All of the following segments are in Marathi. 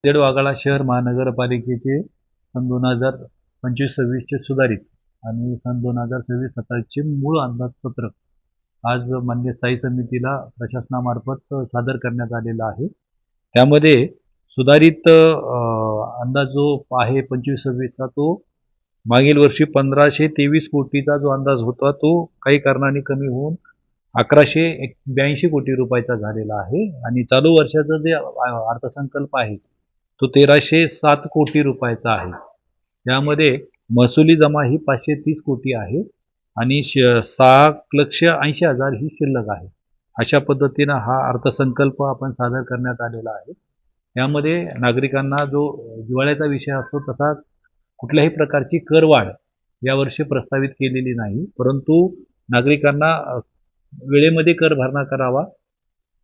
वाघाळा शहर महानगरपालिकेचे सन 2025-26 सुधारित आणि सन 2026-27 मूळ अंदाजपत्रक आज मान्य स्थायी समितीला प्रशासनामार्फत सादर करण्यात आलेला आहे. त्यामध्ये सुधारित अंदाज जो आहे 25-26चा तो मागील वर्षी 1523 कोटीचा जो अंदाज होता तो काही कारणाने कमी होऊन 1182 कोटी रुपयाचा झालेला आहे आणि चालू वर्षाचा जे अर्थसंकल्प आहे तो 1307 कोटी रुपयाचा आहे. यामध्ये महसुली जमा ही 530 कोटी आहे आणि 6,80,000 ही शिल्लक आहे. अशा पद्धतीनं हा अर्थसंकल्प आपण सादर करण्यात आलेला आहे. यामध्ये नागरिकांना जो दिवाळीचा विषय असतो तसा कुठल्याही प्रकारची करवाढ यावर्षी प्रस्तावित केलेली नाही, परंतु नागरिकांना वेळेमध्ये कर भरणा करावा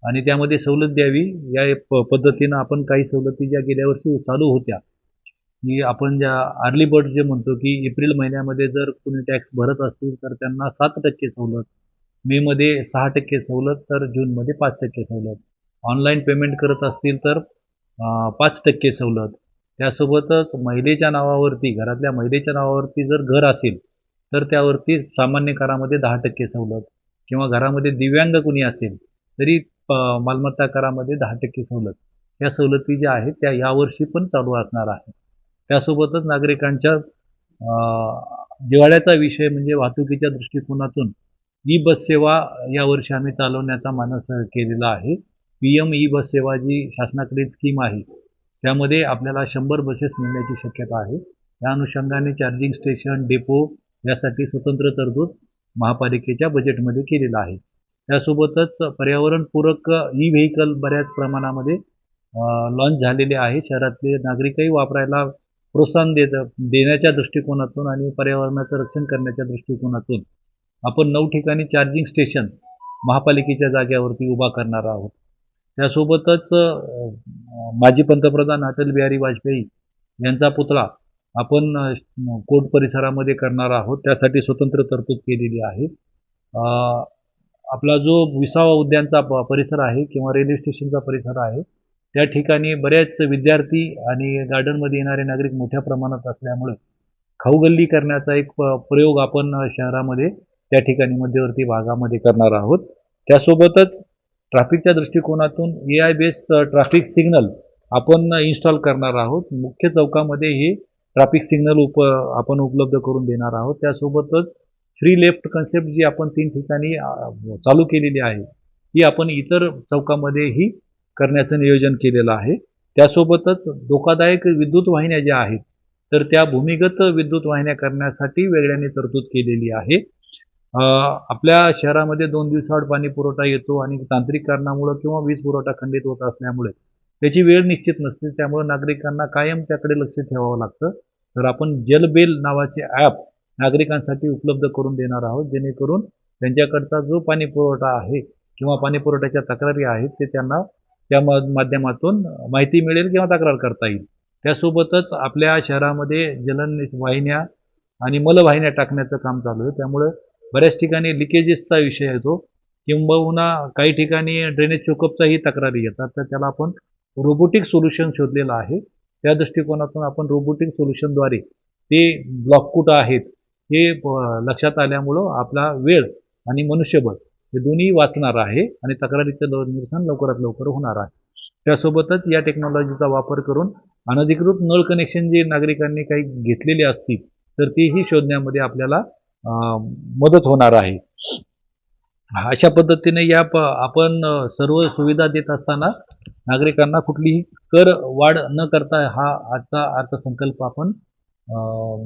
आणि त्यामध्ये सवलत द्यावी या पद्धतीनं आपण काही सवलती ज्या गेल्या वर्षी चालू होत्या की आपण ज्या अर्ली बर्ड जे म्हणतो की एप्रिल महिन्यामध्ये जर कोणी टॅक्स भरत असतील तर त्यांना 7% सवलत, मेमध्ये 6% सवलत, तर जूनमध्ये 5% सवलत, ऑनलाईन पेमेंट करत असतील तर 5% सवलत. त्यासोबतच महिलेच्या नावावरती, घरातल्या महिलेच्या नावावरती जर घर असेल तर त्यावरती सामान्य करामध्ये 10% सवलत किंवा घरामध्ये दिव्यांग कुणी असेल तरी मालमत्ता करामध्ये 10% सवलत. या सवलती ज्या आहेत त्या यावर्षी पण चालू असणार आहे. त्यासोबतच नागरिकांच्या दिवाळ्याचा विषय म्हणजे वाहतुकीच्या दृष्टिकोनातून ई बस सेवा यावर्षी आम्ही चालवण्याचा मानस केलेला आहे. PM ई बस सेवा जी शासनाकडील स्कीम आहे त्यामध्ये आपल्याला 100 बसेस मिळण्याची शक्यता आहे. या अनुषंगाने चार्जिंग स्टेशन, डेपो यासाठी स्वतंत्र तरतूद महापालिकेच्या बजेटमध्ये केलेला आहे. त्यासोबतच पर्यावरणपूरक ई व्हेकल बऱ्याच प्रमाणामध्ये लॉन्च झालेले आहे. शहरातले नागरिकही वापरायला प्रोत्साहन देण्याच्या दृष्टिकोनातून आणि पर्यावरणाचं रक्षण करण्याच्या दृष्टिकोनातून आपण 9 ठिकाणी चार्जिंग स्टेशन महापालिकेच्या जागेवरती उभा करणार आहोत. त्यासोबतच माजी पंतप्रधान अटल बिहारी वाजपेयी यांचा पुतळा आपण कोर्ट परिसरामध्ये करणार आहोत. त्यासाठी स्वतंत्र तरतूद केलेली आहे. आपला जो विसावा उद्यानचा परिसर आहे किंवा रेल्वे स्टेशनचा परिसर आहे त्या ठिकाणी बरेच विद्यार्थी आणि गार्डनमध्ये येणारे नागरिक मोठ्या प्रमाणात असल्यामुळे खाऊगल्ली करण्याचा एक प्रयोग आपण शहरामध्ये त्या ठिकाणी मध्यवर्ती भागामध्ये करणार आहोत. त्यासोबतच ट्रॅफिकच्या दृष्टिकोनातून AI बेस्ड ट्रॅफिक सिग्नल आपण इन्स्टॉल करणार आहोत. मुख्य चौकामध्ये हे ट्रॅफिक सिग्नल आपण उपलब्ध करून देणार आहोत. त्यासोबतच फ्री लेफ्ट कन्सेप्ट जी आपण 3 ठिकाणी चालू केलेली आहे ही आपण इतर चौकामध्येही करण्याचं नियोजन केलेलं आहे. त्यासोबतच धोकादायक विद्युत वाहिन्या ज्या आहेत तर त्या भूमिगत विद्युत वाहिन्या करण्यासाठी वेगळ्याने तरतूद केलेली आहे. आपल्या शहरामध्ये 2 दिवसाआड पाणी पुरवठा येतो आणि तांत्रिक कारणामुळे किंवा वीज पुरवठा खंडित होत असल्यामुळे त्याची वेळ निश्चित नसते, त्यामुळे नागरिकांना कायम त्याकडे लक्ष ठेवावं लागतं. तर आपण जलबेल नावाचे ॲप नागरिकांसाठी उपलब्ध करून देणार आहोत, जेणेकरून त्यांच्याकडचा जो पाणी पुरवठा आहे किंवा पाणी पुरवठ्याच्या तक्रारी आहेत ते त्यांना त्या माध्यमातून माहिती मिळेल किंवा तक्रार करता येईल. त्यासोबतच आपल्या शहरामध्ये जलन वाहिन्या आणि मलवाहिन्या टाकण्याचं काम चालू आहे. त्यामुळे बऱ्याच ठिकाणी लिकेजेसचा विषय येतो किंबहुना काही ठिकाणी ड्रेनेज चोकअपचाही तक्रारी येतात. तर त्याला आपण रोबोटिक सोल्युशन शोधलेलं आहे. त्या दृष्टिकोनातून आपण रोबोटिक सोल्युशनद्वारे ते ब्लॉक कुठं आहेत हे लक्षात आल्यामुळं आपला वेळ आणि मनुष्यबळ हे दोन्ही वाचणार आहे आणि तक्रारीचं निरसन लवकरात लवकर होणार आहे. त्यासोबतच या टेक्नॉलॉजीचा वापर करून अनधिकृत नळ कनेक्शन जे नागरिकांनी काही घेतलेले असतील तर तेही शोधण्यामध्ये आपल्याला मदत होणार आहे. अशा पद्धतीने आपण सर्व सुविधा देत असताना नागरिकांना कुठलीही कर वाढ न करता हा आजचा अर्थसंकल्प आपण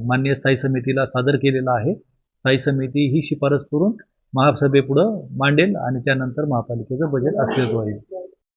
मान्य स्थायी समितीला सादर केलेला आहे. स्थायी समिती ही शिफारस करून महासभेपुढं मांडेल आणि त्यानंतर महापालिकेचं बजेट अस्तित्वात येईल.